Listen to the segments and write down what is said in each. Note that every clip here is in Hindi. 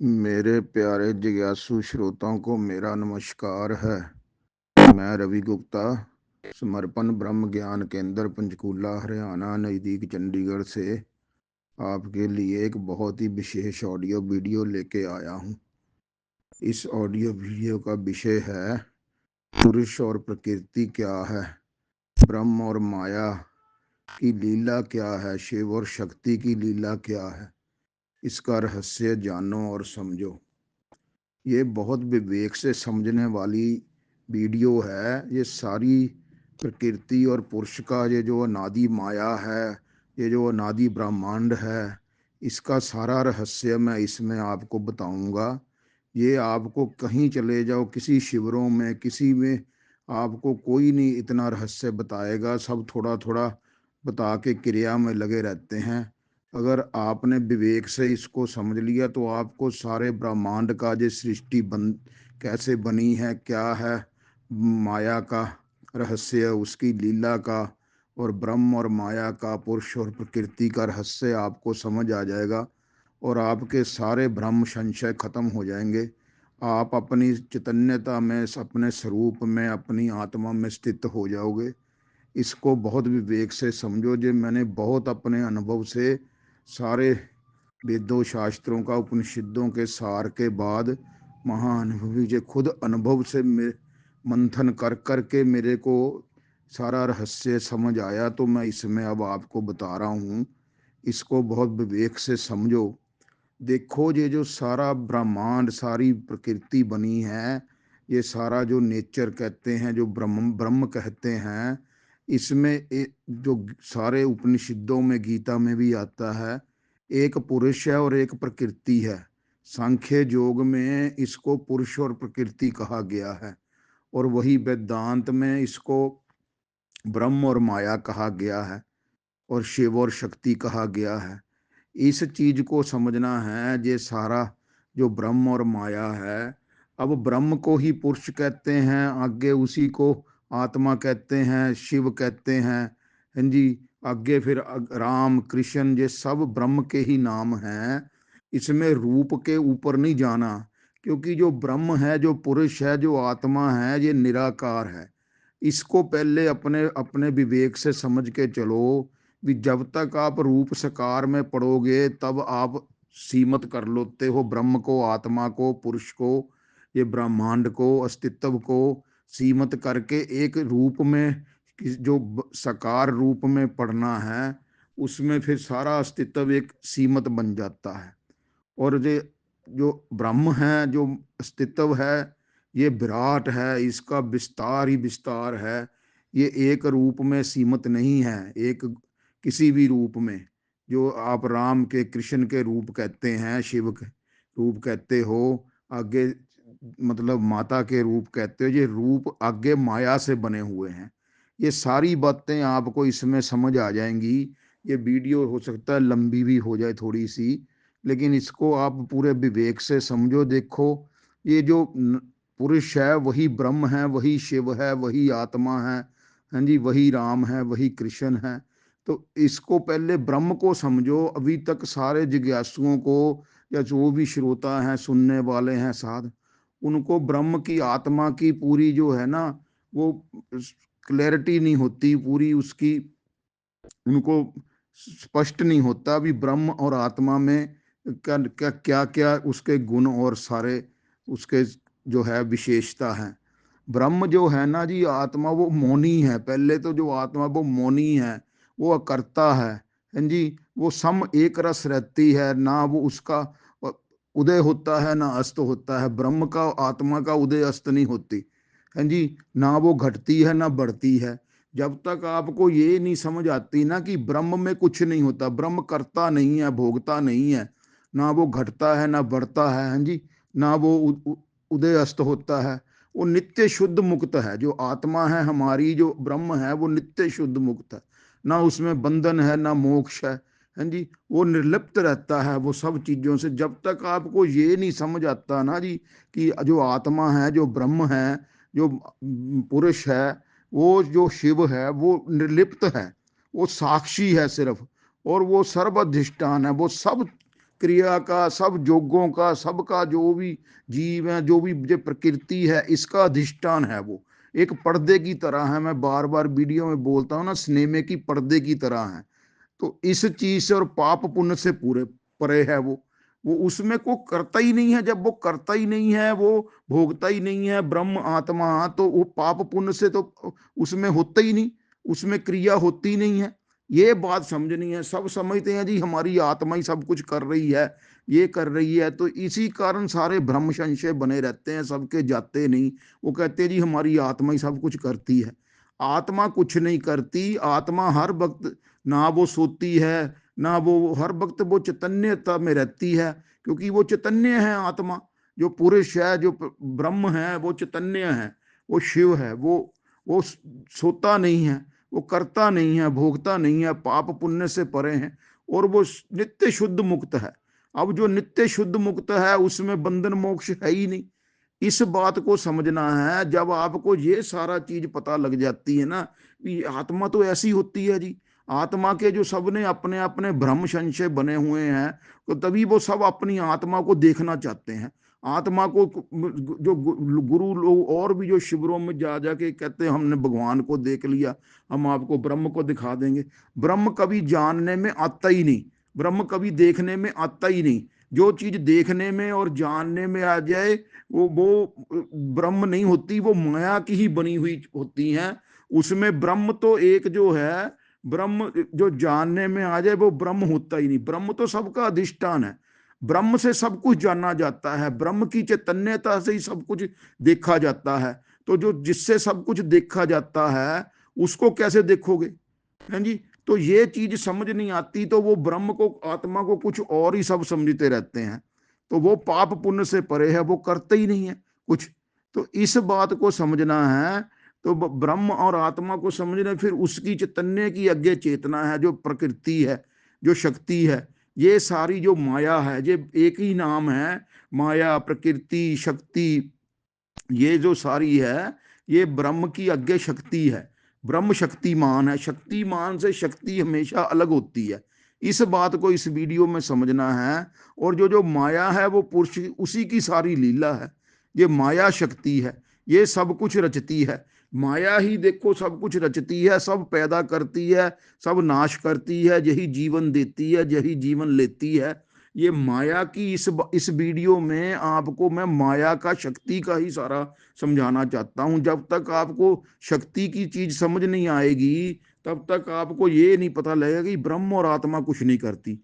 मेरे प्यारे जिज्ञासु श्रोताओं को मेरा नमस्कार है। मैं रवि गुप्ता, समर्पण ब्रह्म ज्ञान केंद्र पंचकूला हरियाणा नज़दीक चंडीगढ़ से आपके लिए एक बहुत ही विशेष ऑडियो वीडियो लेके आया हूँ। इस ऑडियो वीडियो का विषय है पुरुष और प्रकृति क्या है, ब्रह्म और माया की लीला क्या है, शिव और शक्ति की लीला क्या है। इसका रहस्य जानो और समझो। ये बहुत विवेक से समझने वाली वीडियो है। ये सारी प्रकृति और पुरुष का ये जो अनादि माया है, ये जो अनादि ब्रह्मांड है, इसका सारा रहस्य मैं इसमें आपको बताऊंगा। ये आपको कहीं चले जाओ, किसी शिविरों में, किसी में, आपको कोई नहीं इतना रहस्य बताएगा। सब थोड़ा थोड़ा बता के क्रिया में लगे रहते हैं। अगर आपने विवेक से इसको समझ लिया तो आपको सारे ब्रह्मांड का जो सृष्टि कैसे बनी है, क्या है माया का रहस्य, उसकी लीला का, और ब्रह्म और माया का, पुरुष और प्रकृति का रहस्य आपको समझ आ जाएगा और आपके सारे भ्रम संशय खत्म हो जाएंगे। आप अपनी चैतन्यता में, अपने स्वरूप में, अपनी आत्मा में स्थित हो जाओगे। इसको बहुत विवेक से समझो। जो मैंने बहुत अपने अनुभव से सारे वेदों शास्त्रों का, उपनिषदों के सार के बाद, महाअनुभवी जो खुद अनुभव से मंथन कर कर के मेरे को सारा रहस्य समझ आया, तो मैं इसमें अब आपको बता रहा हूँ। इसको बहुत विवेक से समझो। देखो, ये जो सारा ब्रह्मांड, सारी प्रकृति बनी है, ये सारा जो नेचर कहते हैं, जो ब्रह्म ब्रह्म कहते हैं, इसमें जो सारे उपनिषदों में, गीता में भी आता है, एक पुरुष है और एक प्रकृति है। सांख्य योग में इसको पुरुष और प्रकृति कहा गया है, और वही वेदांत में इसको ब्रह्म और माया कहा गया है, और शिव और शक्ति कहा गया है। इस चीज को समझना है। ये सारा जो ब्रह्म और माया है, अब ब्रह्म को ही पुरुष कहते हैं, आगे उसी को आत्मा कहते हैं, शिव कहते हैं, हाँ जी। आगे फिर राम, कृष्ण, ये सब ब्रह्म के ही नाम हैं। इसमें रूप के ऊपर नहीं जाना, क्योंकि जो ब्रह्म है, जो पुरुष है, जो आत्मा है, ये निराकार है। इसको पहले अपने अपने विवेक से समझ के चलो। भी जब तक आप रूप साकार में पढ़ोगे तब आप सीमित कर लेते हो ब्रह्म को, आत्मा को, पुरुष को, ये ब्रह्मांड को, अस्तित्व को सीमित करके एक रूप में, जो साकार रूप में पढ़ना है, उसमें फिर सारा अस्तित्व एक सीमित बन जाता है। और ये जो ब्रह्म है, जो अस्तित्व है, ये विराट है, इसका विस्तार ही विस्तार है। ये एक रूप में सीमित नहीं है। एक किसी भी रूप में, जो आप राम के, कृष्ण के रूप कहते हैं, शिव के रूप कहते हो, आगे मतलब माता के रूप कहते हो, ये रूप आगे माया से बने हुए हैं। ये सारी बातें आपको इसमें समझ आ जाएंगी। ये वीडियो हो सकता है लंबी भी हो जाए थोड़ी सी, लेकिन इसको आप पूरे विवेक से समझो। देखो, ये जो पुरुष है वही ब्रह्म है, वही शिव है, वही आत्मा है, हाँ जी, वही राम है, वही कृष्ण है। तो इसको पहले ब्रह्म को समझो। अभी तक सारे जिज्ञासुओं को, या जो भी श्रोता हैं, सुनने वाले हैं साध, उनको ब्रह्म की, आत्मा की पूरी जो है ना, वो क्लैरिटी नहीं होती पूरी उसकी, उनको स्पष्ट नहीं होता भी ब्रह्म और आत्मा में क्या क्या क्या क्या उसके गुण और सारे उसके जो है विशेषता है। ब्रह्म जो है ना जी, आत्मा वो मौनी है। पहले तो जो आत्मा वो मौनी है, वो अकर्ता है जी। वो सम एक रस रहती है, ना वो उसका उदय होता है ना अस्त होता है। ब्रह्म का, आत्मा का उदय अस्त नहीं होती है जी। ना वो घटती है ना बढ़ती है। जब तक आपको ये नहीं समझ आती ना कि ब्रह्म में कुछ नहीं होता, ब्रह्म करता नहीं है, भोगता नहीं है, ना वो घटता है ना बढ़ता है, हाँ जी, ना वो उदय अस्त होता है, वो नित्य शुद्ध मुक्त है। जो आत्मा है हमारी, जो ब्रह्म है, वो नित्य शुद्ध मुक्त है। ना उसमें बंधन है ना मोक्ष है जी। वो निर्लिप्त रहता है वो सब चीजों से। जब तक आपको ये नहीं समझ आता ना जी कि जो आत्मा है, जो ब्रह्म है, जो पुरुष है, वो जो शिव है, वो निर्लिप्त है, वो साक्षी है सिर्फ, और वो सर्वधिष्ठान है, वो सब क्रिया का, सब जोगों का, सबका जो भी जीव है, जो भी जो प्रकृति है, इसका अधिष्ठान है। वो एक पर्दे की तरह है। मैं बार बार वीडियो में बोलता हूँ ना, सिनेमे की पर्दे की तरह है। तो इस चीज से और पाप पुण्य से पूरे परे है वो उसमें को करता ही नहीं है। जब वो करता ही नहीं है, वो भोगता ही नहीं है ब्रह्म आत्मा, तो वो पाप पुण्य से तो उसमें होता ही नहीं, उसमें क्रिया होती ही नहीं है। ये बात समझनी है। सब समझते हैं जी हमारी आत्मा ही सब कुछ कर रही है, ये कर रही है, तो इसी कारण सारे भ्रम संशय बने रहते हैं, सबके जाते नहीं। वो कहते हैं जी हमारी आत्मा ही सब कुछ करती है। आत्मा कुछ नहीं करती। आत्मा हर वक्त, ना वो सोती है, ना वो हर वक्त वो चैतन्यता में रहती है, क्योंकि वो चैतन्य है। आत्मा जो पुरुष है, जो ब्रह्म है, वो चैतन्य है, वो शिव है। वो सोता नहीं है, वो करता नहीं है, भोगता नहीं है, पाप पुण्य से परे है, और वो नित्य शुद्ध मुक्त है। अब जो नित्य शुद्ध मुक्त है, उसमें बंधन मोक्ष है ही नहीं। इस बात को समझना है। जब आपको ये सारा चीज पता लग जाती है ना, कि आत्मा तो ऐसी होती है जी, आत्मा के जो सबने अपने अपने भ्रम संशय बने हुए हैं, तो तभी वो सब अपनी आत्मा को देखना चाहते हैं। आत्मा को जो गुरु लोग और भी जो शिविरों में जा जाके कहते हैं हमने भगवान को देख लिया, हम आपको ब्रह्म को दिखा देंगे। ब्रह्म कभी जानने में आता ही नहीं, ब्रह्म कभी देखने में आता ही नहीं। जो चीज देखने में और जानने में आ जाए, वो ब्रह्म नहीं होती, वो माया की ही बनी हुई होती हैं। उसमें ब्रह्म तो एक जो है, ब्रह्म जो जानने में आ जाए, वो ब्रह्म होता ही नहीं। ब्रह्म तो सबका अधिष्ठान है। ब्रह्म से सब कुछ जाना जाता है, ब्रह्म की चैतन्यता से ही सब कुछ देखा जाता है। तो जो जिससे सब कुछ देखा जाता है, उसको कैसे देखोगे? हैं जी? तो ये चीज समझ नहीं आती, तो वो ब्रह्म को, आत्मा को कुछ और ही सब समझते रहते हैं। तो वो पाप पुण्य से परे है, वो करते ही नहीं है कुछ। तो इस बात को समझना है। तो ब्रह्म और आत्मा को समझना, फिर उसकी चैतन्य की आगे चेतना है, जो प्रकृति है, जो शक्ति है। ये सारी जो माया है, ये एक ही नाम है, माया, प्रकृति, शक्ति। ये जो सारी है, ये ब्रह्म की आगे शक्ति है। ब्रह्म शक्तिमान है। शक्तिमान से शक्ति हमेशा अलग होती है। इस बात को इस वीडियो में समझना है। और जो जो माया है, वो पुरुष, उसी की सारी लीला है। ये माया शक्ति है, ये सब कुछ रचती है। माया ही देखो सब कुछ रचती है, सब पैदा करती है, सब नाश करती है, यही जीवन देती है, यही जीवन लेती है। ये माया की इस वीडियो में आपको मैं माया का, शक्ति का ही सारा समझाना चाहता हूं। जब तक आपको शक्ति की चीज समझ नहीं आएगी, तब तक आपको ये नहीं पता लगेगा कि ब्रह्म और आत्मा कुछ नहीं करती।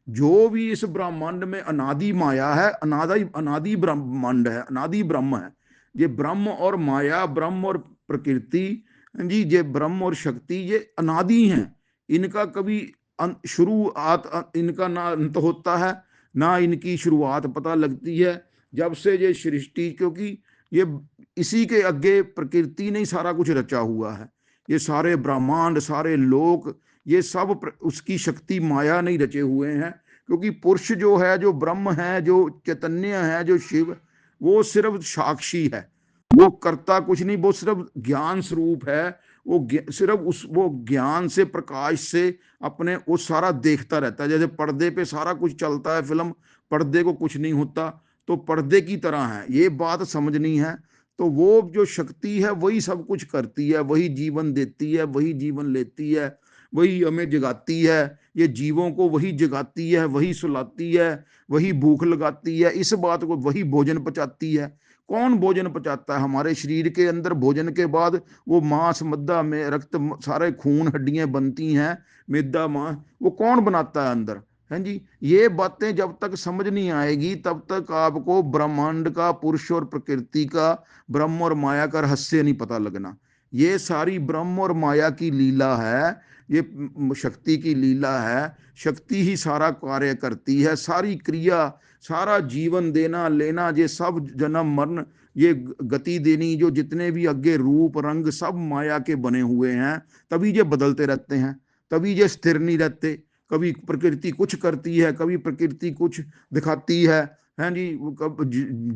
जो भी इस ब्रह्मांड में अनादि माया है, अनादि अनादि ब्रह्मांड है, अनादि ब्रह्म है। ये ब्रह्म और माया, ब्रह्म और प्रकृति जी, ये ब्रह्म और शक्ति, ये अनादि हैं। इनका कभी शुरुआत, इनका ना अंत होता है, ना इनकी शुरुआत पता लगती है। जब से ये सृष्टि, क्योंकि ये इसी के आगे प्रकृति ने सारा कुछ रचा हुआ है। ये सारे ब्रह्मांड, सारे लोक, ये सब उसकी शक्ति माया नहीं रचे हुए हैं। क्योंकि पुरुष जो है, जो ब्रह्म है, जो चैतन्य है, जो शिव, वो सिर्फ साक्षी है। वो करता कुछ नहीं, वो सिर्फ ज्ञान स्वरूप है। वो सिर्फ उस वो ज्ञान से, प्रकाश से अपने वो सारा देखता रहता है। जैसे पर्दे पे सारा कुछ चलता है, फिल्म, पर्दे को कुछ नहीं होता, तो पर्दे की तरह है। ये बात समझनी है। तो वो जो शक्ति है, वही सब कुछ करती है, वही जीवन देती है, वही जीवन लेती है, वही हमें जगाती है। ये जीवों को वही जगाती है, वही सुलाती है, वही भूख लगाती है। इस बात को वही भोजन पचाती है। कौन भोजन पचाता है? हमारे शरीर के अंदर भोजन के बाद वो मांस, मद्दा में रक्त, सारे खून, हड्डियां बनती हैं, मैदा, मांस, वो कौन बनाता है अंदर? है जी? ये बातें जब तक समझ नहीं आएगी, तब तक आपको ब्रह्मांड का, पुरुष और प्रकृति का, ब्रह्म और माया का रहस्य नहीं पता लगना। ये सारी ब्रह्म और माया की लीला है, ये शक्ति की लीला है। शक्ति ही सारा कार्य करती है, सारी क्रिया, सारा जीवन देना लेना, ये सब जन्म मरण, ये गति देनी, जो जितने भी आगे रूप रंग सब माया के बने हुए हैं। तभी ये बदलते रहते हैं, तभी ये स्थिर नहीं रहते। कभी प्रकृति कुछ करती है, कभी प्रकृति कुछ दिखाती है जी।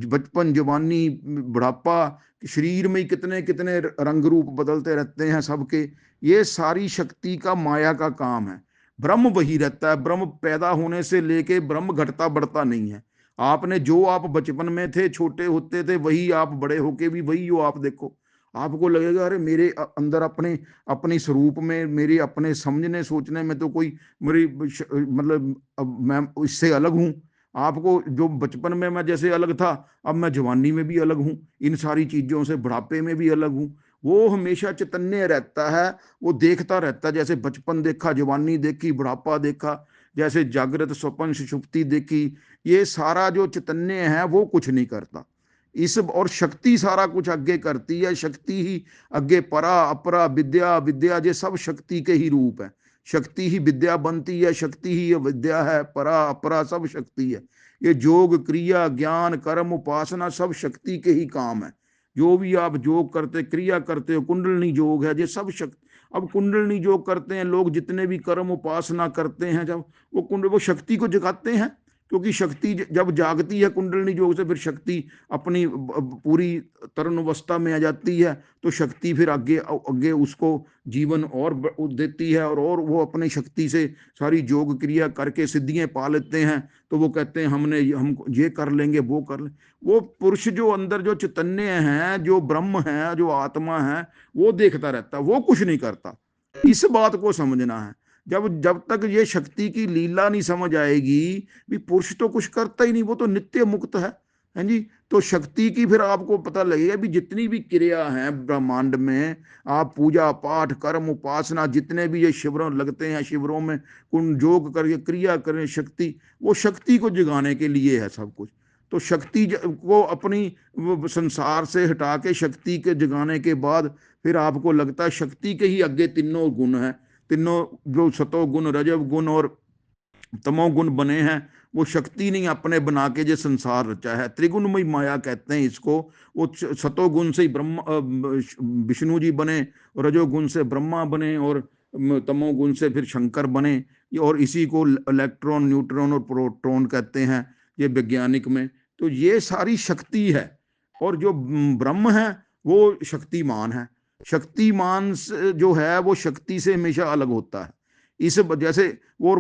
बचपन, जवानी, बुढ़ापा, शरीर में कितने कितने रंग रूप बदलते रहते हैं सबके। ये सारी शक्ति का, माया का काम है। ब्रह्म वही रहता है। ब्रह्म पैदा होने से लेके ब्रह्म घटता बढ़ता नहीं है। आपने जो आप बचपन में थे, छोटे होते थे, वही आप बड़े होके भी वही हो। आप देखो, आपको लगेगा अरे मेरे अंदर अपने अपनी स्वरूप में, मेरी अपने समझने सोचने में तो कोई मेरी मतलब अब मैं इससे अलग हूं। आपको जो बचपन में मैं जैसे अलग था, अब मैं जवानी में भी अलग हूं, इन सारी चीजों से बुढ़ापे में भी अलग हूं। वो हमेशा चैतन्य रहता है, वो देखता रहता है। जैसे बचपन देखा, जवानी देखी, बुढ़ापा देखा, जैसे जागृत स्वप्न सुषुप्ति देखी, ये सारा जो चैतन्य है वो कुछ नहीं करता। इस और शक्ति सारा कुछ आगे करती है। शक्ति ही आगे परा अपरा विद्या, विद्या ये सब शक्ति के ही रूप है। शक्ति ही विद्या बनती है, शक्ति ही विद्या है, परा अपरा सब शक्ति है। ये योग क्रिया ज्ञान कर्म उपासना सब शक्ति के ही काम है। जो भी आप योग करते, क्रिया करते हो, कुंडलनी योग है, ये सब शक्ति। अब कुंडलनी योग करते हैं लोग, जितने भी कर्म उपासना करते हैं, जब वो शक्ति को जगाते हैं। क्योंकि शक्ति जब जागती है कुंडलनी योग से, फिर शक्ति अपनी पूरी तरुण अवस्था में आ जाती है। तो शक्ति फिर आगे आगे उसको जीवन और देती है, और वो अपनी शक्ति से सारी योग क्रिया करके सिद्धियां पा लेते हैं। तो वो कहते हैं हम ये कर लेंगे, वो कर लेंगे। वो पुरुष जो अंदर जो चैतन्य है, जो ब्रह्म है, जो आत्मा है, वो देखता रहता है, वो कुछ नहीं करता। इस बात को समझना है। जब जब तक ये शक्ति की लीला नहीं समझ आएगी, भी पुरुष तो कुछ करता ही नहीं, वो तो नित्य मुक्त है जी। तो शक्ति की फिर आपको पता लगेगा भी जितनी भी क्रिया है ब्रह्मांड में, आप पूजा पाठ कर्म उपासना जितने भी ये शिविरों लगते हैं, शिविरों में कुंड योग करके क्रिया करें, शक्ति वो शक्ति को जगाने के लिए है सब कुछ। तो शक्ति को अपनी संसार से हटा के शक्ति के जगाने के बाद फिर आपको लगता है शक्ति के ही आगे तीनों गुण है। तीनों जो सतो गुण, रजव गुण और तमो गुण बने हैं, वो शक्ति नहीं अपने बना के जो संसार रचा है। त्रिगुणमयी माया कहते हैं इसको। वो सतो गुण से ही ब्रह्मा विष्णु जी बने, रजोगुण से ब्रह्मा बने, और तमोगुण से फिर शंकर बने। और इसी को इलेक्ट्रॉन न्यूट्रॉन और प्रोटॉन कहते हैं ये वैज्ञानिक में। तो ये सारी शक्ति है। और जो ब्रह्म है वो शक्तिमान है। शक्तिमान जो है वो शक्ति से हमेशा अलग होता है। इस जैसे वो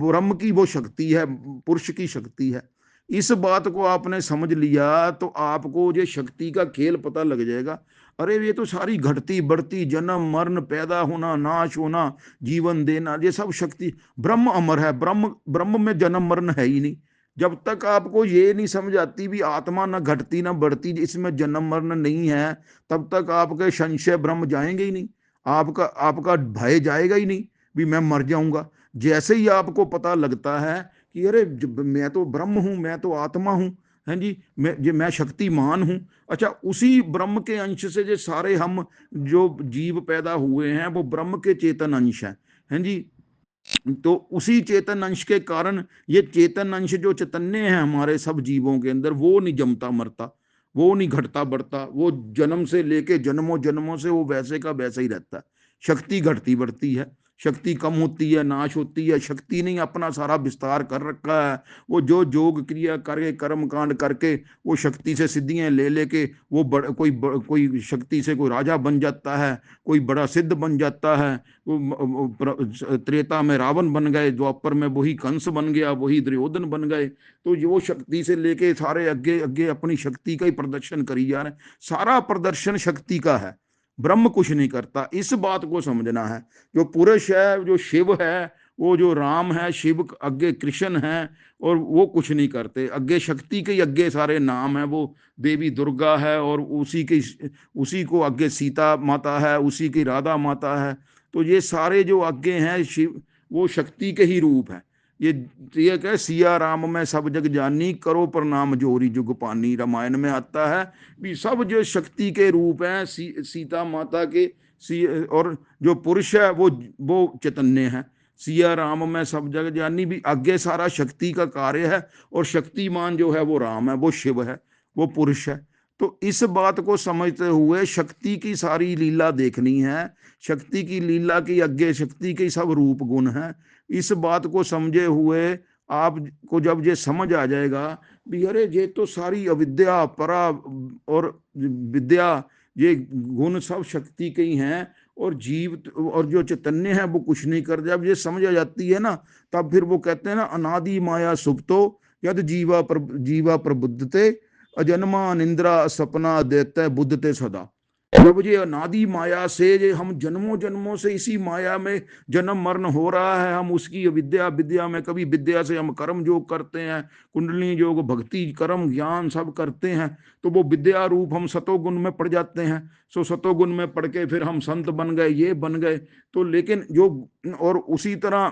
ब्रह्म की वो शक्ति है, पुरुष की शक्ति है। इस बात को आपने समझ लिया तो आपको ये शक्ति का खेल पता लग जाएगा। अरे ये तो सारी घटती बढ़ती, जन्म मरण, पैदा होना, नाश होना, जीवन देना, ये सब शक्ति। ब्रह्म अमर है। ब्रह्म ब्रह्म में जन्म मरण है ही नहीं। जब तक आपको ये नहीं समझ आती भी आत्मा ना घटती ना बढ़ती, इसमें जन्म मरण नहीं है, तब तक आपके संशय ब्रह्म जाएंगे ही नहीं। आपका आपका भय जाएगा ही नहीं भी मैं मर जाऊंगा। जैसे ही आपको पता लगता है कि अरे मैं तो ब्रह्म हूं, मैं तो आत्मा हूं, है जी, मैं शक्तिमान हूं। अच्छा, उसी ब्रह्म के अंश से जो सारे हम जो जीव पैदा हुए हैं वो ब्रह्म के चेतन अंश हैं जी। तो उसी चेतन अंश के कारण ये चेतन अंश जो चैतन्य है हमारे सब जीवों के अंदर, वो नहीं जमता मरता, वो नहीं घटता बढ़ता, वो जन्म से लेके जन्मों जन्मों से वो वैसे का वैसा ही रहता है। शक्ति घटती बढ़ती है, शक्ति कम होती है, नाश होती है। शक्ति ने अपना सारा विस्तार कर रखा है। वो जो योग क्रिया करके कर्म कांड करके वो शक्ति से सिद्धियां ले लेके वो कोई शक्ति से कोई राजा बन जाता है, कोई बड़ा सिद्ध बन जाता है। त्रेता में रावण बन गए, द्वापर में वही कंस बन गया, वही दुर्योधन बन गए। तो वो शक्ति से लेके सारे आगे आगे अपनी शक्ति का ही प्रदर्शन करी जा रहे हैं। सारा प्रदर्शन शक्ति का है, ब्रह्म कुछ नहीं करता। इस बात को समझना है। जो पुरुष है, जो शिव है, वो जो राम है, शिव आगे कृष्ण है, और वो कुछ नहीं करते। आगे शक्ति के आगे सारे नाम है। वो देवी दुर्गा है, और उसी को आगे सीता माता है, उसी की राधा माता है। तो ये सारे जो आगे हैं शिव, वो शक्ति के ही रूप है। ये क्या, सिया राम में सब जग जानी, करो प्रणाम जोरी जुग पानी, रामायण में आता है भी सब जो शक्ति के रूप हैं सीता माता के। और जो पुरुष है वो चैतन्य है। सिया राम में सब जग जानी भी आगे सारा शक्ति का कार्य है। और शक्तिमान जो है वो राम है, वो शिव है, वो पुरुष है। तो इस बात को समझते हुए शक्ति की सारी लीला देखनी है। शक्ति की लीला की आगे शक्ति के सब रूप गुण हैं। इस बात को समझे हुए आपको जब ये समझ आ जाएगा भी अरे ये तो सारी अविद्या परा और विद्या, ये गुण सब शक्ति के ही हैं। और जीव और जो चैतन्य है वो कुछ नहीं कर, जब ये समझ आ जाती है ना, तब फिर वो कहते हैं ना, अनादि माया सुप्तो यद जीवा प्रबुद्धते अजन्मा निंद्रा सपना देते बुद्धते सदा। जब ये अनादि माया से ये हम जन्मों जन्मों से इसी माया में जन्म मरण हो रहा है, हम उसकी विद्या विद्या में, कभी विद्या से हम कर्म योग करते हैं, कुंडली योग भक्ति कर्म ज्ञान सब करते हैं, तो वो विद्या रूप हम सतोगुण में पड़ जाते हैं। सो सतोगुण में पढ़ के फिर हम संत बन गए, ये बन गए। तो लेकिन जो, और उसी तरह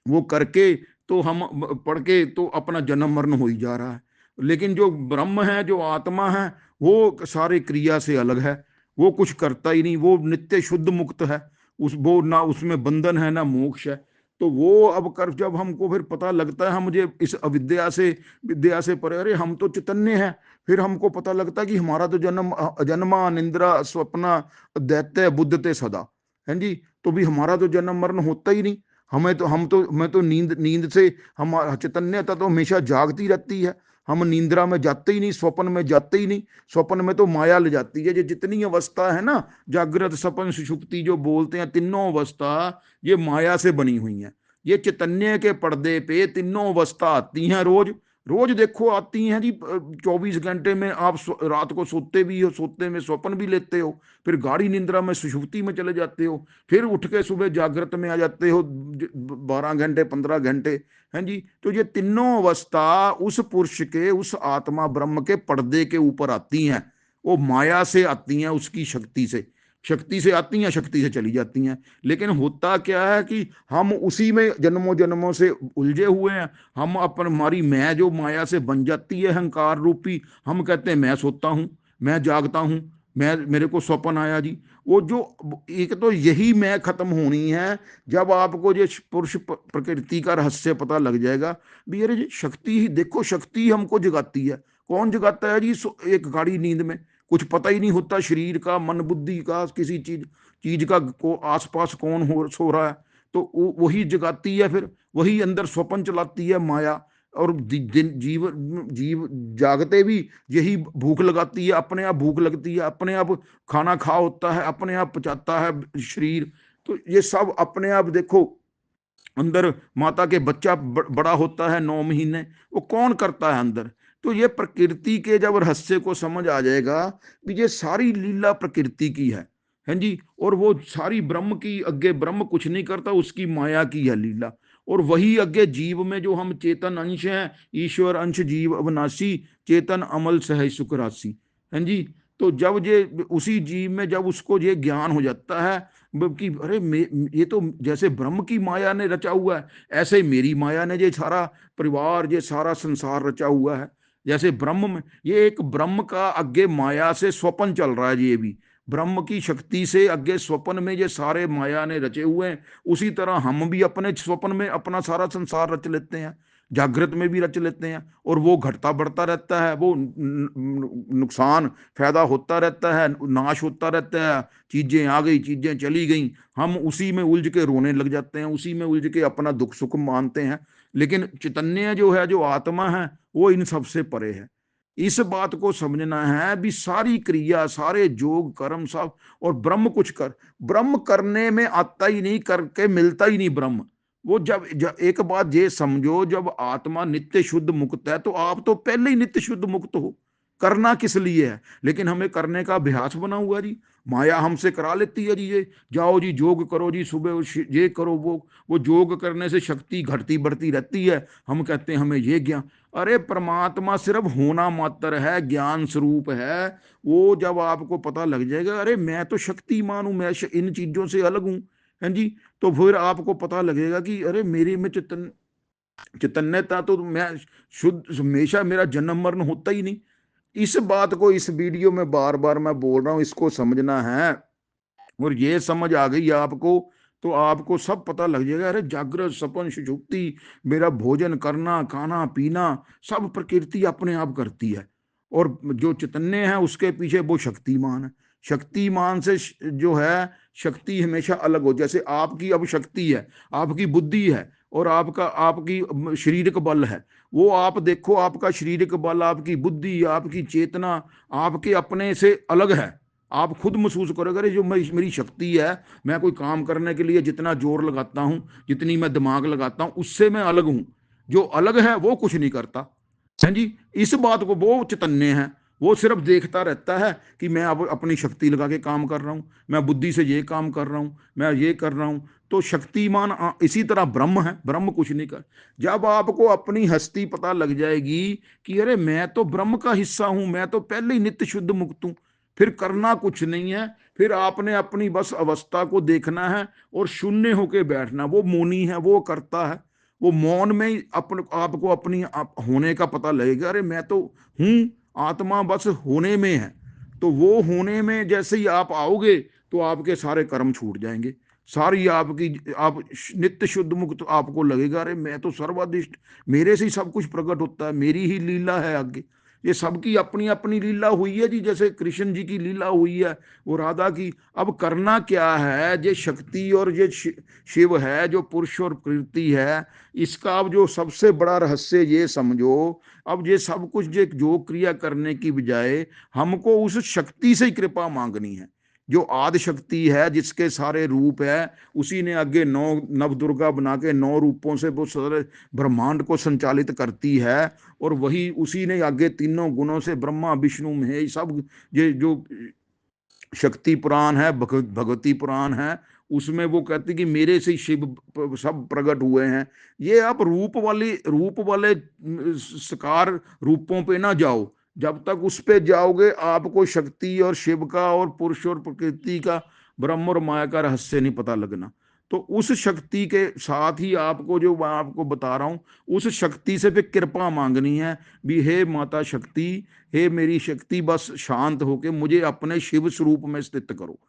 वो करके तो हम पढ़ के तो अपना जन्म मरण हो ही जा रहा है। लेकिन जो ब्रह्म है, जो आत्मा है, वो सारे क्रिया से अलग है, वो कुछ करता ही नहीं, वो नित्य शुद्ध मुक्त है। उस वो ना उसमें बंधन है ना मोक्ष है। तो वो अब कर जब हमको फिर पता लगता है, हम मुझे इस अविद्या से विद्या से परे, अरे हम तो चैतन्य हैं, फिर हमको पता लगता है कि हमारा तो जन्म जन्मा निंद्रा स्वप्न दैत्य बुद्धते सदा है जी। तो भी हमारा तो जन्म मरण होता ही नहीं। मैं तो नींद नींद से, हम चैतन्यता तो हमेशा जागती रहती है, हम निंद्रा में जाते ही नहीं, स्वप्न में जाते ही नहीं। स्वप्न में तो माया ले जाती है। ये जितनी अवस्था है ना, जागृत सपन सुषुप्ति जो बोलते हैं, तीनों अवस्था ये माया से बनी हुई है। ये चैतन्य के पर्दे पे तीनों अवस्था आती हैं रोज। रोज देखो आती हैं जी। 24 घंटे में आप रात को सोते भी हो, सोते में स्वप्न भी लेते हो, फिर गाढ़ी निंद्रा में सुषुप्ति में चले जाते हो, फिर उठ के सुबह जागृत में आ जाते हो 12 घंटे 15 घंटे। हैं जी। तो ये तीनों अवस्था उस पुरुष के, उस आत्मा ब्रह्म के पर्दे के ऊपर आती हैं। वो माया से आती हैं, उसकी शक्ति से, शक्ति से आती हैं, शक्ति से चली जाती हैं। लेकिन होता क्या है कि हम उसी में जन्मों जन्मों से उलझे हुए हैं। हम अपन हमारी मैं जो माया से बन जाती है अहंकार रूपी, हम कहते हैं मैं सोता हूं, मैं जागता हूं, मैं, मेरे को स्वप्न आया जी। वो जो, एक तो यही मैं खत्म होनी है। जब आपको ये पुरुष प्रकृति का रहस्य पता लग जाएगा भी, अरे जी शक्ति ही देखो, शक्ति हमको जगाती है। कौन जगाता है जी? एक गाढ़ी नींद में कुछ पता ही नहीं होता शरीर का, मन बुद्धि का, किसी चीज चीज का को आसपास कौन हो सो रहा है, तो वही जगाती है। फिर वही अंदर स्वप्न चलाती है माया। और जीव जीव जागते भी यही भूख लगाती है, अपने आप भूख लगती है, अपने आप खाना खा होता है, अपने आप पचाता है शरीर। तो ये सब अपने आप देखो, अंदर माता के बच्चा बड़ा होता है 9 महीने, वो कौन करता है अंदर। तो ये प्रकृति के जब रहस्य को समझ आ जाएगा कि ये सारी लीला प्रकृति की है जी। और वो सारी ब्रह्म की, अगे ब्रह्म कुछ नहीं करता, उसकी माया की है लीला। और वही अगे जीव में जो हम चेतन अंश हैं, ईश्वर अंश जीव अविनाशी, चेतन अमल सह सुख राशि है जी। तो जब ये उसी जीव में जब उसको ये ज्ञान हो जाता है कि अरे ये तो जैसे ब्रह्म की माया ने रचा हुआ है, ऐसे ही मेरी माया ने ये सारा परिवार, ये सारा संसार रचा हुआ है। जैसे ब्रह्म में, ये एक ब्रह्म का अगे माया से स्वप्न चल रहा है, ये भी ब्रह्म की शक्ति से अगे स्वप्न में ये सारे माया ने रचे हुए हैं। उसी तरह हम भी अपने स्वप्न में अपना सारा संसार रच लेते हैं, जागृत में भी रच लेते हैं। और वो घटता बढ़ता रहता है, वो नुकसान फायदा होता रहता है, नाश होता रहता है। चीजें आ गई, चीजें चली गई, हम उसी में उलझ के रोने लग जाते हैं, उसी में उलझ के अपना दुख सुख मानते हैं। लेकिन चैतन्य जो है, जो आत्मा है, वो इन सबसे परे है। इस बात को समझना है भी, सारी क्रिया, सारे जोग कर्म सब, और ब्रह्म कुछ कर, ब्रह्म करने में आता ही नहीं, करके मिलता ही नहीं ब्रह्म। वो जब एक बात ये समझो, जब आत्मा नित्य शुद्ध मुक्त है, तो आप तो पहले ही नित्य शुद्ध मुक्त हो। करना किस लिए है? लेकिन हमें करने का अभ्यास बना हुआ जी। माया हमसे करा लेती है जी, ये जाओ जी योग करो जी, सुबह ये करो वो योग करने से शक्ति घटती बढ़ती रहती है। हम कहते हैं हमें ये ज्ञान। अरे परमात्मा सिर्फ होना मात्र है, ज्ञान स्वरूप है। वो जब आपको पता लग जाएगा, अरे मैं तो शक्तिमान हूं, मैं इन चीजों से अलग हूं, है जी। तो फिर आपको पता लगेगा कि अरे मेरे में चैतन्यता, तो मैं शुद्ध, हमेशा मेरा जन्म मरण होता ही नहीं। इस बात को इस वीडियो में बार बार मैं बोल रहा हूं, इसको समझना है। और ये समझ आ गई आपको, तो आपको सब पता लग जाएगा, अरे जागृत सपन सुषुप्ति, मेरा भोजन करना, खाना पीना, सब प्रकृति अपने आप करती है। और जो चैतन्य है उसके पीछे वो शक्तिमान है। शक्तिमान से जो है, शक्ति हमेशा अलग हो। जैसे आपकी अब शक्ति है, आपकी बुद्धि है, और आपका आपकी शारीरिक बल है। वो आप देखो, आपका शारीरिक बल, आपकी बुद्धि, आपकी चेतना आपके अपने से अलग है, आप खुद महसूस करोगे अरे जो मेरी शक्ति है, मैं कोई काम करने के लिए जितना जोर लगाता हूं, जितनी मैं दिमाग लगाता हूं, उससे मैं अलग हूं। जो अलग है वो कुछ नहीं करता है जी। इस बात को वो चैतन्य है, वो सिर्फ देखता रहता है कि मैं अब अपनी शक्ति लगा के काम कर रहा हूं, मैं बुद्धि से ये काम कर रहा हूं, मैं ये कर रहा हूं। तो शक्तिमान इसी तरह ब्रह्म है, ब्रह्म कुछ नहीं कर। जब आपको अपनी हस्ती पता लग जाएगी कि अरे मैं तो ब्रह्म का हिस्सा हूं, मैं तो पहले ही नित्य शुद्ध मुक्त हूं, फिर करना कुछ नहीं है। फिर आपने अपनी बस अवस्था को देखना है और शून्य होके बैठना। वो मौनी है, वो करता है, वो मौन में ही अपने आपको अपनी होने का पता लगेगा। अरे मैं तो हूं, आत्मा बस होने में है। तो वो होने में जैसे ही आप आओगे तो आपके सारे कर्म छूट जाएंगे, सारी आपकी आप नित्य शुद्ध मुक्त आपको लगेगा। अरे मैं तो सर्वाधिष्ट, मेरे से ही सब कुछ प्रकट होता है, मेरी ही लीला है आगे। ये सबकी अपनी अपनी लीला हुई है जी, जैसे कृष्ण जी की लीला हुई है, वो राधा की। अब करना क्या है, ये शक्ति और ये शिव है, जो पुरुष और प्रकृति है, इसका अब जो सबसे बड़ा रहस्य ये समझो। अब ये सब कुछ जो क्रिया करने की बजाय हमको उस शक्ति से ही कृपा मांगनी है, जो आदि शक्ति है, जिसके सारे रूप है। उसी ने आगे नौ नव दुर्गा बना के 9 रूपों से वो सारे ब्रह्मांड को संचालित करती है। और वही उसी ने आगे तीनों गुणों से ब्रह्मा विष्णु महेश सब, ये जो शक्ति पुराण है, भगवती पुराण है, उसमें वो कहती कि मेरे से शिव सब प्रकट हुए हैं। ये आप रूप वाले सकार रूपों पे ना जाओ। जब तक उस पे जाओगे आपको शक्ति और शिव का और पुरुष और प्रकृति का, ब्रह्म और माया का रहस्य नहीं पता लगना। तो उस शक्ति के साथ ही आपको, जो मैं आपको बता रहा हूं, उस शक्ति से फिर कृपा मांगनी है भी, हे माता शक्ति, हे मेरी शक्ति, बस शांत होके मुझे अपने शिव स्वरूप में स्थित करो,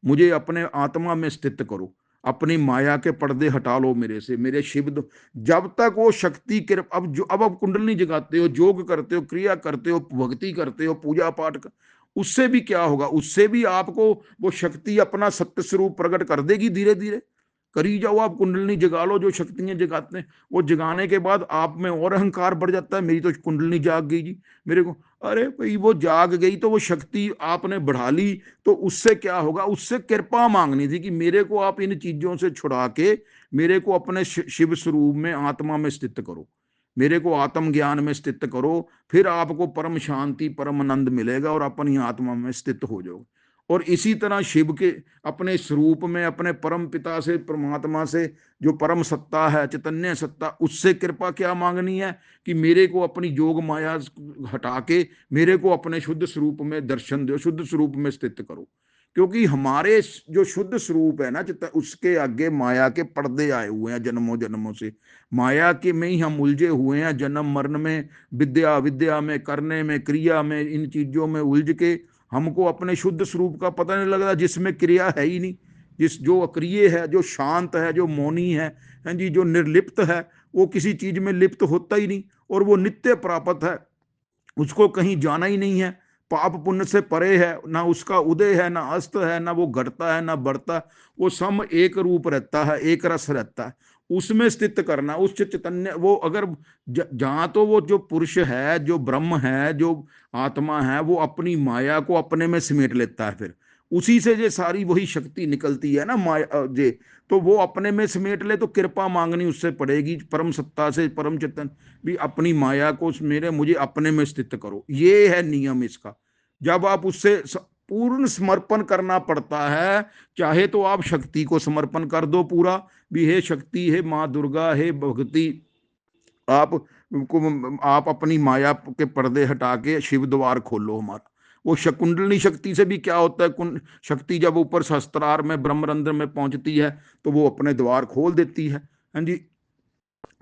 मुझे अपने आत्मा में स्थित करो, अपनी माया के पर्दे हटा लो मेरे से, मेरे शिव जब तक वो शक्ति कृपा, अब आप कुंडलनी जगाते हो, योग करते हो, क्रिया करते हो, भक्ति करते हो, पूजा पाठ कर, उससे भी क्या होगा, उससे भी आपको वो शक्ति अपना सत्य स्वरूप प्रकट कर देगी। धीरे धीरे करी जाओ, आप कुंडलनी जगा लो, जो शक्तियां जगाते हैं, वो जगाने के बाद आप में और अहंकार बढ़ जाता है, मेरी तो कुंडलनी जाग गई जी मेरे को। अरे भाई वो जाग गई तो वो शक्ति आपने बढ़ा ली, तो उससे क्या होगा, उससे कृपा मांगनी थी कि मेरे को आप इन चीजों से छुड़ा के मेरे को अपने शिव स्वरूप में, आत्मा में स्थित करो, मेरे को आत्म ज्ञान में स्थित करो। फिर आपको परम शांति परम आनंद मिलेगा और अपनी आत्मा में स्थित हो जाओगे। और इसी तरह शिव के अपने स्वरूप में, अपने परम पिता से, परमात्मा से, जो परम सत्ता है, चैतन्य सत्ता, उससे कृपा क्या मांगनी है कि मेरे को अपनी योग माया हटा के मेरे को अपने शुद्ध स्वरूप में दर्शन दो, शुद्ध स्वरूप में स्थित करो। क्योंकि हमारे जो शुद्ध स्वरूप है ना, उसके आगे माया के पर्दे आए हुए हैं जन्मों जन्मों से। माया के में ही हम उलझे हुए हैं, जन्म मरण में, विद्या विद्या में, करने में, क्रिया में, इन चीजों में उलझ के हमको अपने शुद्ध स्वरूप का पता नहीं लग रहा, जिसमें क्रिया है ही नहीं। जिस जो अक्रिय है, जो शांत है, जो मौनी है जी, जो निर्लिप्त है, वो किसी चीज में लिप्त होता ही नहीं, और वो नित्य प्राप्त है, उसको कहीं जाना ही नहीं है। पाप पुण्य से परे है, ना उसका उदय है, ना अस्त है, ना वो घटता है, ना बढ़ता है। वो सम एक रूप रहता है, एक रस रहता है। उसमें स्थित करना, उस चैतन्य, वो अगर जहां, तो वो जो पुरुष है, जो ब्रह्म है, जो आत्मा है, वो अपनी माया को अपने में समेट लेता है। फिर उसी से ये सारी वही शक्ति निकलती है ना, माया जे। तो वो अपने में समेट ले तो कृपा मांगनी उससे पड़ेगी, परम सत्ता से, परम चेतन भी, अपनी माया को मेरे मुझे अपने में स्थित करो। ये है नियम इसका। जब आप उससे पूर्ण समर्पण करना पड़ता है, चाहे तो आप शक्ति को समर्पण कर दो पूरा भी, हे शक्ति, हे माँ दुर्गा, हे भगवती, आप आप अपनी माया के पर्दे हटा के शिव द्वार खोलो हमारा। वो कुंडलिनी शक्ति से भी क्या होता है, कुंड शक्ति जब ऊपर सहस्त्रार में ब्रह्मरंध्र में पहुंचती है तो वो अपने द्वार खोल देती है। हाँ जी।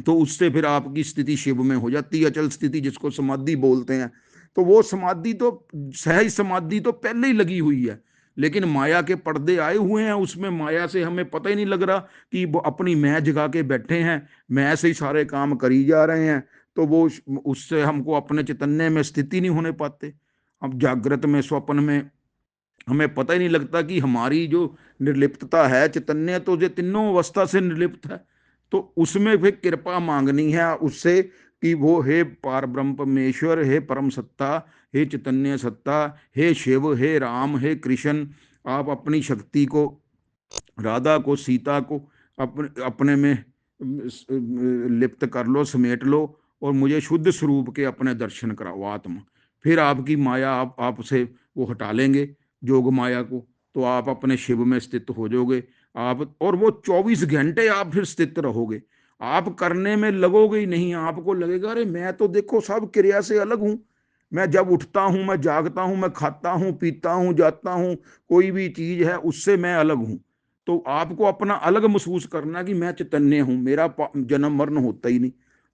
तो उससे फिर आपकी स्थिति शिव में हो जाती है, अचल स्थिति जिसको समाधि बोलते हैं। तो वो समाधि तो, सहज समाधि तो पहले ही लगी हुई है, लेकिन माया के पर्दे आए हुए हैं, उसमें माया से हमें पता ही नहीं लग रहा कि वो अपनी मैं जगा के बैठे हैं, मैं से ही सारे काम करी जा रहे हैं। तो वो उससे हमको अपने चैतन्य में स्थिति नहीं होने पाते। अब जागृत में, स्वप्न में हमें पता ही नहीं लगता कि हमारी जो निर्लिप्तता है, चैतन्य तो जो तीनों अवस्था से निर्लिप्त है। तो उसमें फिर कृपा मांगनी है उससे कि वो हे पार ब्रह्म परमेश्वर, हे परम सत्ता, हे चैतन्य सत्ता, हे शिव, हे राम, हे कृष्ण, आप अपनी शक्ति को, राधा को, सीता को अपने अपने में लिप्त कर लो, समेट लो, और मुझे शुद्ध स्वरूप के अपने दर्शन कराओ आत्मा। फिर आपकी माया आपसे वो हटा लेंगे, जोग माया को, तो आप अपने शिव में स्थित हो जाओगे आप, और वो 24 घंटे आप फिर स्थित रहोगे। आप करने में लगोगे ही नहीं, आपको लगेगा अरे मैं तो देखो सब क्रिया से अलग हूं। मैं जब उठता हूं, मैं जागता हूं, मैं खाता हूं, पीता हूं, जाता हूं, कोई भी चीज है उससे मैं अलग हूं। तो आपको अपना अलग महसूस करना कि मैं चैतन्य हूं, मेरा जन्म मरण होता ही नहीं।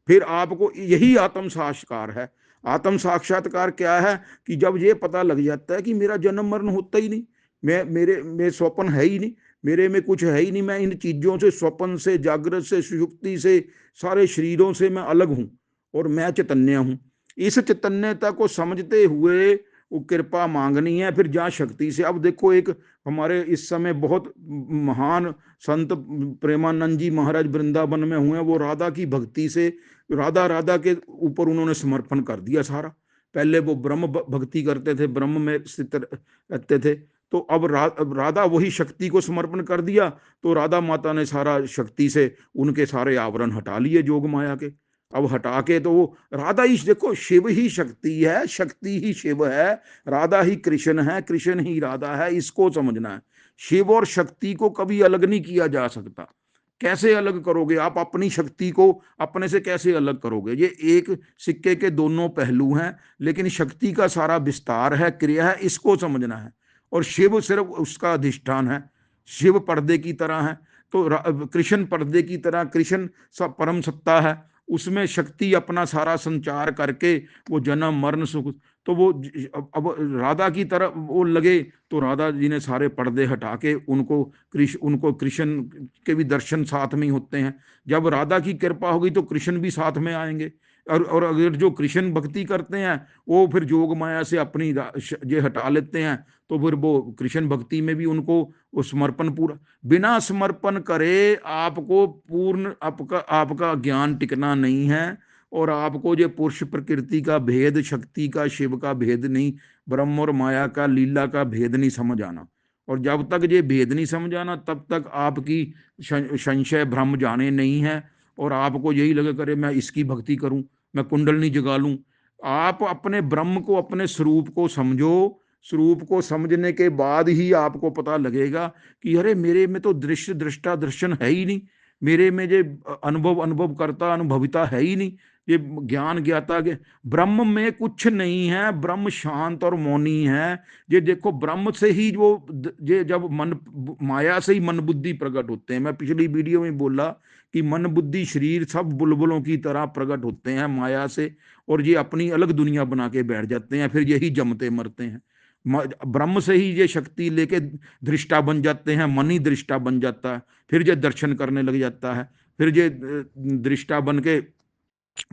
फिर आपको यही आत्म साक्षात्कार है। आत्म साक्षात्कार क्या है कि जब ये पता लग जाता है कि मेरा जन्म मरण होता ही नहीं, मेरे स्वप्न है ही नहीं, मेरे में कुछ है ही नहीं, मैं इन चीजों से, स्वप्न से, जागृत से, सुषुप्ति से, सारे शरीरों से मैं अलग हूं, और मैं चैतन्य हूं। इस चैतन्यता को समझते हुए वो कृपा मांगनी है फिर जहाँ शक्ति से। अब देखो, एक हमारे इस समय बहुत महान संत प्रेमानंद जी महाराज वृंदावन में हुए, वो राधा की भक्ति से, राधा राधा के ऊपर उन्होंने समर्पण कर दिया सारा। पहले वो ब्रह्म भक्ति करते थे, ब्रह्म में स्थित रहते थे, तो अब राधा वही शक्ति को समर्पण कर दिया, तो राधा माता ने सारा शक्ति से उनके सारे आवरण हटा लिए जोग माया के। अब हटा के तो वो राधा ही, देखो शिव ही शक्ति है, शक्ति ही शिव है, राधा ही कृष्ण है, कृष्ण ही राधा है, इसको समझना है। शिव और शक्ति को कभी अलग नहीं किया जा सकता। कैसे अलग करोगे आप अपनी शक्ति को, अपने से कैसे अलग करोगे? ये एक सिक्के के दोनों पहलू हैं, लेकिन शक्ति का सारा विस्तार है, क्रिया है, इसको समझना है। और शिव सिर्फ उसका अधिष्ठान है, शिव पर्दे की तरह है, तो कृष्ण पर्दे की तरह, कृष्ण सब परम सत्ता है, उसमें शक्ति अपना सारा संचार करके वो जन्म मरण सुख, तो वो अब राधा की तरफ वो लगे, तो राधा जी ने सारे पर्दे हटा के उनको कृष्ण के भी दर्शन साथ में ही होते हैं। जब राधा की कृपा होगी तो कृष्ण भी साथ में आएंगे। और अगर जो कृष्ण भक्ति करते हैं वो फिर जोग माया से अपनी ये हटा लेते हैं, तो फिर वो कृष्ण भक्ति में भी उनको वो समर्पण पूरा, बिना समर्पण करे आपको पूर्ण आपका आपका ज्ञान टिकना नहीं है। और आपको जो पुरुष प्रकृति का भेद, शक्ति का, शिव का भेद नहीं, ब्रह्म और माया का, लीला का भेद नहीं समझ आना। और जब तक ये भेद नहीं समझ आना तब तक आपकी संशय भ्रम जाने नहीं है, और आपको यही लगे करे मैं इसकी भक्ति करूं, मैं कुंडलनी जगा लूं। आप अपने ब्रह्म को, अपने स्वरूप को समझो। स्वरूप को समझने के बाद ही आपको पता लगेगा कि अरे मेरे में तो दृश्य दृष्टा दर्शन है ही नहीं, मेरे में ये अनुभव करता अनुभविता है ही नहीं, ये ज्ञान ज्ञाता के ब्रह्म में कुछ नहीं है। ब्रह्म शांत और मौनी है। ये देखो, ब्रह्म से ही वो ये जब मन, माया से ही मन बुद्धि प्रकट होते हैं। मैं पिछली वीडियो में बोला कि मन बुद्धि शरीर सब बुलबुलों की तरह प्रकट होते हैं माया से, और ये अपनी अलग दुनिया बना के बैठ जाते हैं, फिर यही जमते मरते हैं। ब्रह्म से ही ये शक्ति लेके दृष्टा बन जाते हैं, मन ही दृष्टा बन जाता है, फिर ये दर्शन करने लग जाता है, फिर ये दृष्टा बन के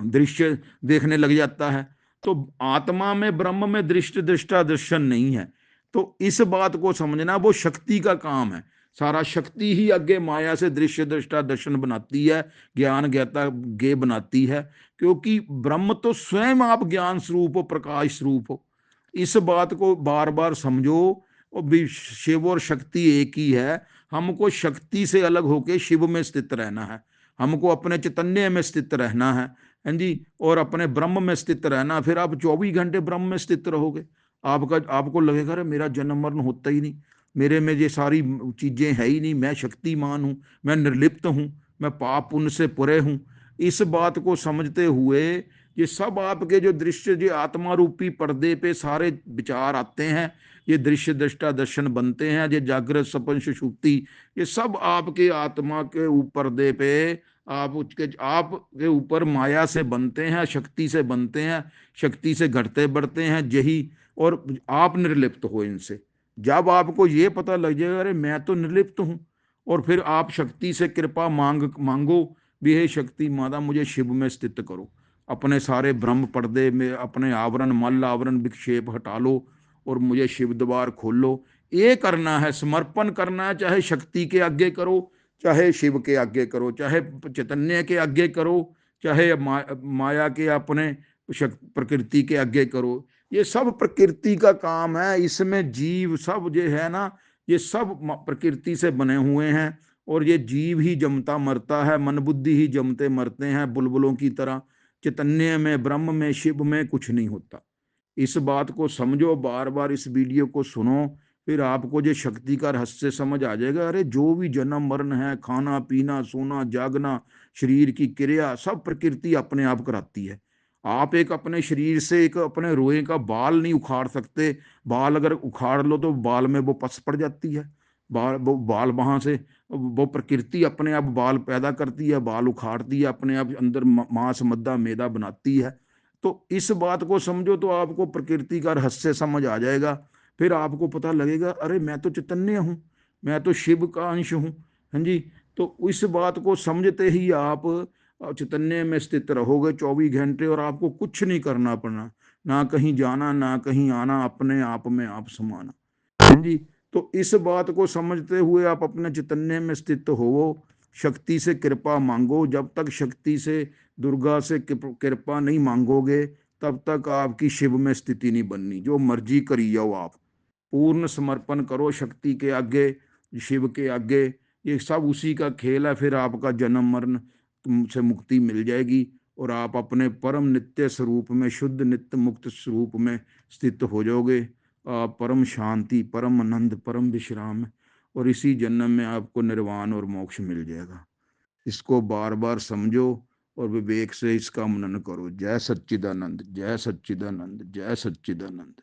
दृश्य देखने लग जाता है। तो आत्मा में, ब्रह्म में दृष्टि दृष्टा दर्शन नहीं है। तो इस बात को समझना, वो शक्ति का काम है सारा। शक्ति ही आगे माया से दृश्य दृष्टा दर्शन बनाती है, ज्ञान ज्ञाता गे बनाती है, क्योंकि ब्रह्म तो स्वयं आप ज्ञान स्वरूप हो, प्रकाश स्वरूप हो। इस बात को बार बार समझो। और भी शिव और शक्ति एक ही है। हमको शक्ति से अलग होके शिव में स्थित रहना है, हमको अपने चैतन्य में स्थित रहना है, हाँ जी, और अपने ब्रह्म में स्थित रहना। फिर आप 24 घंटे ब्रह्म में स्थित रहोगे। आपको लगेगा अरे मेरा जन्म मरण होता ही नहीं, मेरे में ये सारी चीजें है ही नहीं, मैं शक्तिमान हूँ, मैं निर्लिप्त हूँ, मैं पाप पुण्य से परे हूँ। इस बात को समझते हुए ये सब आपके जो दृश्य, जो आत्मा रूपी पर्दे पे सारे विचार आते हैं, ये दृश्य दृष्टा दर्शन बनते हैं, ये जागृत सपन सुषुप्ति, ये सब आपके आत्मा के ऊपर पर्दे पे आपके ऊपर माया से बनते हैं, शक्ति से बनते हैं, शक्ति से घटते बढ़ते हैं यही। और आप निर्लिप्त हो इनसे। जब आपको ये पता लग जाएगा अरे मैं तो निर्लिप्त हूं, और फिर आप शक्ति से कृपा मांगो भी, हे शक्ति माता मुझे शिव में स्थित करो, अपने सारे ब्रह्म पर्दे में अपने आवरण, मल आवरण विक्षेप हटा लो, और मुझे शिव द्वार खोल लो। ये करना है, समर्पण करना है, चाहे शक्ति के आगे करो, चाहे शिव के आगे करो, चाहे चैतन्य के आगे करो, चाहे माया के अपने प्रकृति के आगे करो। ये सब प्रकृति का काम है। इसमें जीव सब जो है ना, ये सब प्रकृति से बने हुए हैं। और ये जीव ही जमता मरता है, मन बुद्धि ही जमते मरते हैं बुलबुलों की तरह। चैतन्य में, ब्रह्म में, शिव में कुछ नहीं होता। इस बात को समझो, बार बार इस वीडियो को सुनो, फिर आपको जो शक्ति का रहस्य समझ आ जाएगा। अरे जो भी जन्म मरण है, खाना पीना, सोना जागना, शरीर की क्रिया, सब प्रकृति अपने आप कराती है। आप एक अपने शरीर से एक अपने रोए का बाल नहीं उखाड़ सकते। बाल अगर उखाड़ लो तो बाल में वो पस पड़ जाती है। वो बाल वहां से, वो प्रकृति अपने आप बाल पैदा करती है, बाल उखाड़ती है, अपने आप अंदर मांस मद्दा मैदा बनाती है। तो इस बात को समझो तो आपको प्रकृति का रहस्य समझ आ जाएगा। फिर आपको पता लगेगा, अरे मैं तो चैतन्य हूँ, मैं तो शिव का अंश हूँ। हाँ जी। तो इस बात को समझते ही आप चैतन्य में स्थित रहोगे 24 घंटे, और आपको कुछ नहीं करना पड़ना, ना कहीं जाना ना कहीं आना, अपने आप में आप समाना। हाँ जी। तो इस बात को समझते हुए आप अपने चैतन्य में स्थित होवो, शक्ति से कृपा मांगो। जब तक शक्ति से, दुर्गा से कृपा नहीं मांगोगे, तब तक आपकी शिव में स्थिति नहीं बननी। जो मर्जी करी जाओ आप, पूर्ण समर्पण करो शक्ति के आगे, शिव के आगे। ये सब उसी का खेल है। फिर आपका जन्म मरण से मुक्ति मिल जाएगी, और आप अपने परम नित्य स्वरूप में, शुद्ध नित्य मुक्त स्वरूप में स्थित हो जाओगे। परम शांति, परम आनंद, परम विश्राम, और इसी जन्म में आपको निर्वाण और मोक्ष मिल जाएगा। इसको बार बार समझो और विवेक से इसका मनन करो। जय सच्चिदानंद, जय सच्चिदानंद, जय सच्चिदानंद।